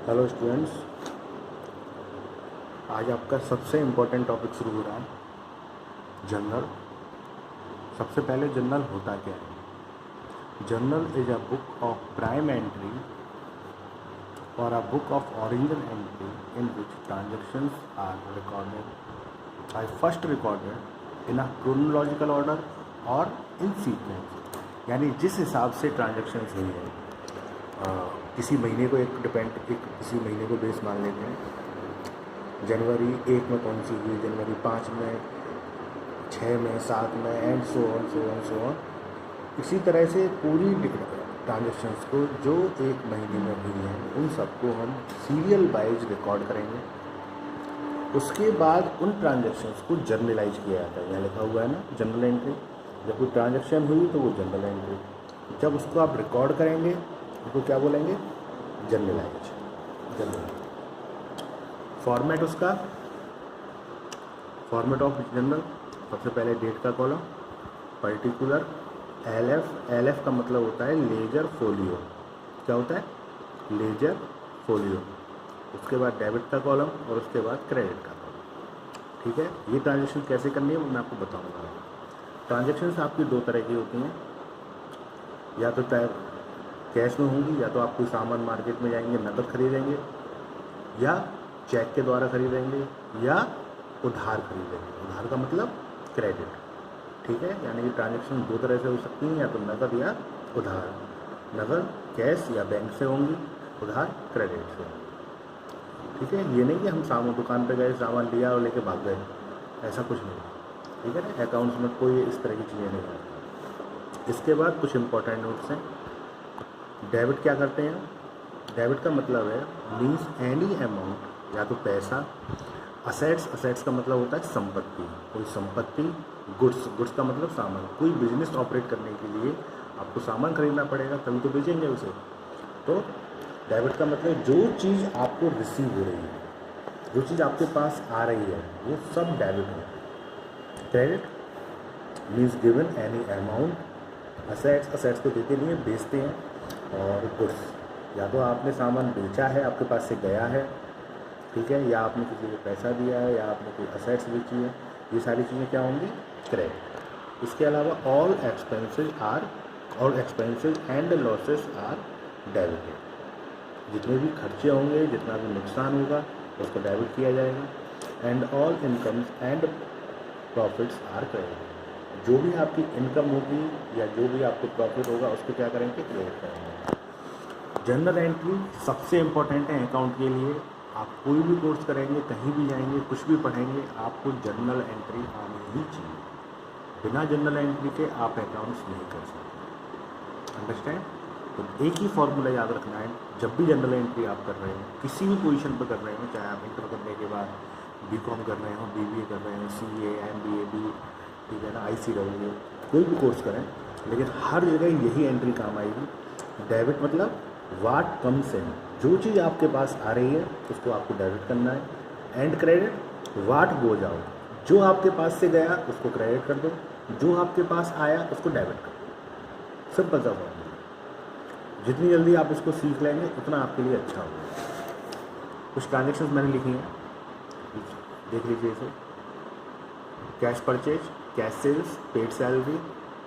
Hello students, आज आपका सबसे इम्पोर्टेंट टॉपिक शुरू हो रहा है, जर्नल। सबसे पहले जर्नल होता क्या है? Journal is a book of prime entry और a book of original entry in which transactions are recorded I first recorded in a chronological order और इन सीक्वेंस। यानी जिस हिसाब से ट्रांजेक्शन्स हुई है, किसी महीने को किसी महीने को बेस मान लेते हैं। जनवरी 1 में कौन सी हुई, जनवरी 5 में, 6 में, 7 में, एंड सो ऑन। इसी तरह से पूरी ट्रांजेक्शन्स को जो एक महीने में हुई हैं उन सबको हम सीरियल वाइज रिकॉर्ड करेंगे। उसके बाद उन ट्रांजेक्शन्स को जर्नलाइज किया जाता है। यहाँ लिखा हुआ है ना, जर्नल एंट्री। जब कोई ट्रांजेक्शन हुई तो वो जर्नल एंट्री। जब उसको आप रिकॉर्ड करेंगे उसको क्या बोलेंगे? जर्नल। फॉर्मेट ऑफ जर्नल, सबसे पहले डेट का कॉलम, पर्टिकुलर, एल एफ का मतलब होता है लेजर फोलियो। क्या होता है? Ledger folio. उसके बाद डेबिट का कॉलम और उसके बाद क्रेडिट का कॉलम। ठीक है, ये ट्रांजेक्शन कैसे करनी है वो मैं आपको बताऊंगा। ट्रांजेक्शन्स आपकी दो तरह की होती हैं, या तो कैश में होंगी, या तो आप कोई सामान मार्केट में जाएंगे नकद खरीदेंगे, या चेक के द्वारा खरीदेंगे, या उधार खरीदेंगे। उधार का मतलब क्रेडिट। ठीक है, यानी कि ट्रांजेक्शन दो तरह से हो सकती हैं, या तो नकद या उधार। नकद कैश या बैंक से होंगी, उधार क्रेडिट से। ठीक है, ये नहीं कि हम दुकान पे गए, सामान लिया और लेके भाग गए, ऐसा कुछ नहीं। ठीक है ना, अकाउंट्स में कोई इस तरह की चीज़ें नहीं है। इसके बाद कुछ इंपॉर्टेंट नोट्स हैं। डेबिट क्या करते हैं? डेबिट का मतलब है मीन्स एनी अमाउंट, या तो पैसा। असेट्स का मतलब होता है संपत्ति, कोई संपत्ति। गुड्स का मतलब सामान। कोई बिजनेस ऑपरेट करने के लिए आपको सामान खरीदना पड़ेगा, तभी तो बेचेंगे उसे। तो डेबिट का मतलब जो चीज़ आपको रिसीव हो रही है, जो चीज़ आपके पास आ रही है, वो सब डेबिट है। Credit means given any amount. Assets को देते नहीं है, बेचते हैं। और गुड्स, या तो आपने सामान बेचा है, आपके पास से गया है, ठीक है, या आपने किसी को पैसा दिया है, या आपने कोई असेट्स बेची है, ये सारी चीज़ें क्या होंगी? क्रेडिट। इसके अलावा all expenses and losses are debited. जितने भी खर्चे होंगे, जितना भी नुकसान होगा, उसको डेबिट किया जाएगा। And all incomes and profits are credit. जो भी आपकी इनकम होगी या जो भी आपको प्रॉफिट होगा, उसको क्या करेंगे? क्रेडिट करेंगे। जर्नल एंट्री सबसे इम्पोर्टेंट है अकाउंट के लिए। आप कोई भी कोर्स करेंगे, कहीं भी जाएंगे, कुछ भी पढ़ेंगे, आपको जर्नल एंट्री आनी ही चाहिए। बिना जर्नल एंट्री के आप अकाउंट्स नहीं कर सकते। अंडरस्टैंड? तो एक ही फॉर्मूला याद रखना है, जब भी जर्नल एंट्री आप कर रहे हो, किसी भी पोजीशन पर कर रहे हो, चाहे आप इंटर करने के बाद बीकॉम कर रहे हो, बीबीए कर रहे हो, सीए, एमबीए भी, ठीक है ना, आईसीडब्ल्यू, कोई भी कोर्स करें, लेकिन हर जगह यही एंट्री काम आएगी। डेबिट मतलब वाट कम्स इन, जो चीज़ आपके पास आ रही है उसको आपको डेबिट करना है। And credit what goes out, जो आपके पास से गया उसको क्रेडिट कर दो, जो आपके पास आया उसको डेबिट कर दो। सिंपल सा फॉर्मूला। जितनी जल्दी आप इसको सीख लेंगे उतना आपके लिए अच्छा होगा। कुछ ट्रांजेक्शन्स मैंने लिखी हैं, देख लीजिए इसे। Cash purchase, cash sales, paid salary,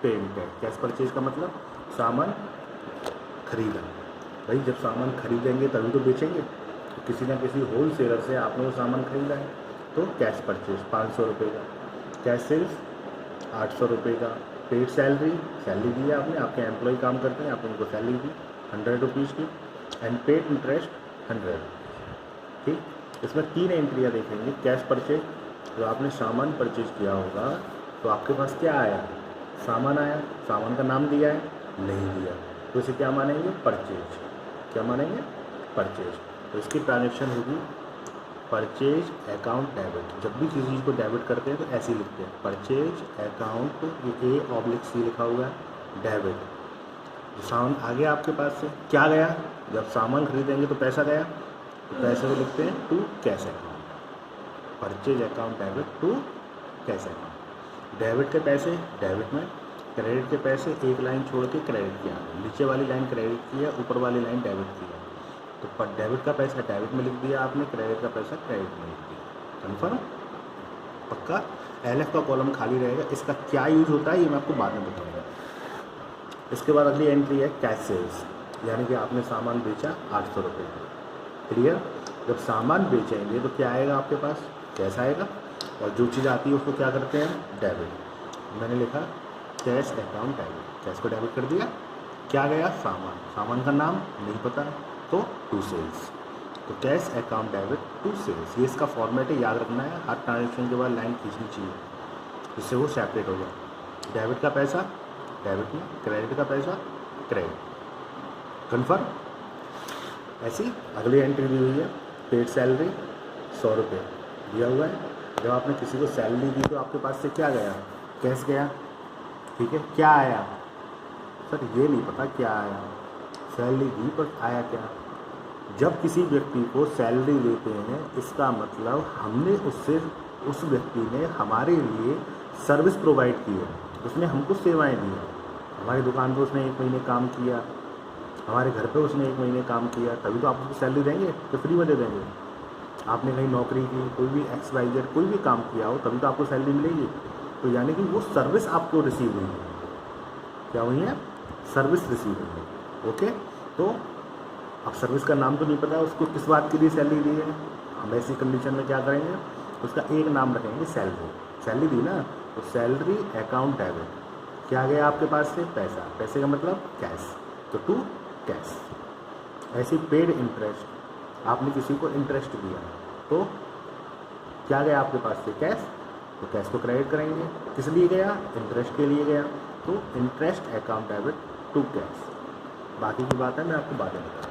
paid tax. Cash purchase का मतलब सामान खरीदा। भाई जब सामान खरीदेंगे तभी तो बेचेंगे, तो किसी ना किसी होल सेलर से आपने वो सामान खरीदा है, तो कैश परचेज 500 रुपये का। कैश सेल्स 800 रुपये का। पेड सैलरी दी है आपने, आपके एम्प्लॉय काम करते हैं, आपने उनको सैलरी दी 100 रुपीज़ की। And paid interest 100। ठीक, इसमें 3 एंट्रियाँ देखेंगे। कैश परचेज, जो आपने सामान परचेज किया होगा, तो आपके पास क्या आया? सामान आया। सामान का नाम दिया है? नहीं दिया, तो इसे क्या मानेंगे? परचेज। क्या मानेंगे? परचेज। तो इसकी ट्रांजेक्शन होगी परचेज अकाउंट डेबिट। जब भी किसी चीज़ को डेबिट करते हैं तो ऐसे ही लिखते हैं, परचेज अकाउंट, ये A/C लिखा हुआ है, डेबिट। सामान आ गया आपके पास से, क्या गया? जब सामान खरीदेंगे तो पैसा गया, तो पैसे को लिखते हैं to cash account. Purchase account debit to cash account. Debit के पैसे डेबिट में, क्रेडिट के पैसे एक लाइन छोड़ के क्रेडिट किया, नीचे वाली लाइन क्रेडिट की है, ऊपर वाली लाइन डेबिट की है। तो पर डेबिट का पैसा डेबिट में लिख दिया आपने, क्रेडिट का पैसा क्रेडिट में लिख दिया। कन्फर्म? पक्का? LF का कॉलम खाली रहेगा। इसका क्या यूज होता है ये मैं आपको बाद में बताऊँगा। इसके बाद अगली एंट्री है कैश सेल्स, यानी कि आपने सामान बेचा 800 रुपये। क्लियर? जब सामान बेचेंगे तो क्या आएगा आपके पास? कैश आएगा। और जो चीज़ आती है उसको क्या करते हैं? डेबिट। मैंने लिखा कैश अकाउंट डेबिट, कैश को डेबिट कर दिया। क्या गया? सामान। सामान का नाम नहीं पता तो टू सेल्स, तो cash account debit to sales. ये इसका फॉर्मेट है, याद रखना है। हर ट्रांजेक्शन के बाद लाइन खींचनी चाहिए जिससे वो सेपरेट हो जाए। डेबिट का पैसा डेबिट में, क्रेडिट का पैसा क्रेडिट। कन्फर्म? ऐसी अगली एंट्री दी हुई है पेड सैलरी 100 रुपये दिया हुआ है। जब आपने किसी को सैलरी दी तो आपके पास से क्या गया? कैश गया। ठीक है, क्या आया? सर ये नहीं पता क्या आया, सैलरी दी पर आया क्या? जब किसी व्यक्ति को सैलरी देते हैं इसका मतलब हमने उससे, उस व्यक्ति ने हमारे लिए सर्विस प्रोवाइड की है, उसने हमको सेवाएं दी है। हमारी दुकान पर उसने 1 महीने काम किया, हमारे घर पे उसने 1 महीने काम किया, तभी तो आप उसको सैलरी देंगे, तो फ्री में दे देंगे। आपने कहीं नौकरी की, कोई भी XYZ कोई भी काम किया हो तभी तो आपको सैलरी मिलेगी। तो यानी कि वो सर्विस आपको रिसीव हुई है। क्या हुई है? सर्विस रिसीव हुई है। ओके, तो अब सर्विस का नाम तो नहीं पता उसको किस बात के लिए सैलरी दी है। हम ऐसी कंडीशन में क्या करेंगे? उसका एक नाम रखेंगे सैलरी। सैलरी दी ना, तो सैलरी अकाउंट डेबिट। क्या गया आपके पास से? पैसा। पैसे का मतलब कैश, तो टू कैश। ऐसी पेड इंटरेस्ट, आपने किसी को इंटरेस्ट दिया तो क्या गया आपके पास से? कैश, तो कैश को क्रेडिट करेंगे। किस लिए गया? इंटरेस्ट के लिए गया, तो interest account debit to cash. बाकी की बात है मैं आपको बाद में बताऊँगा।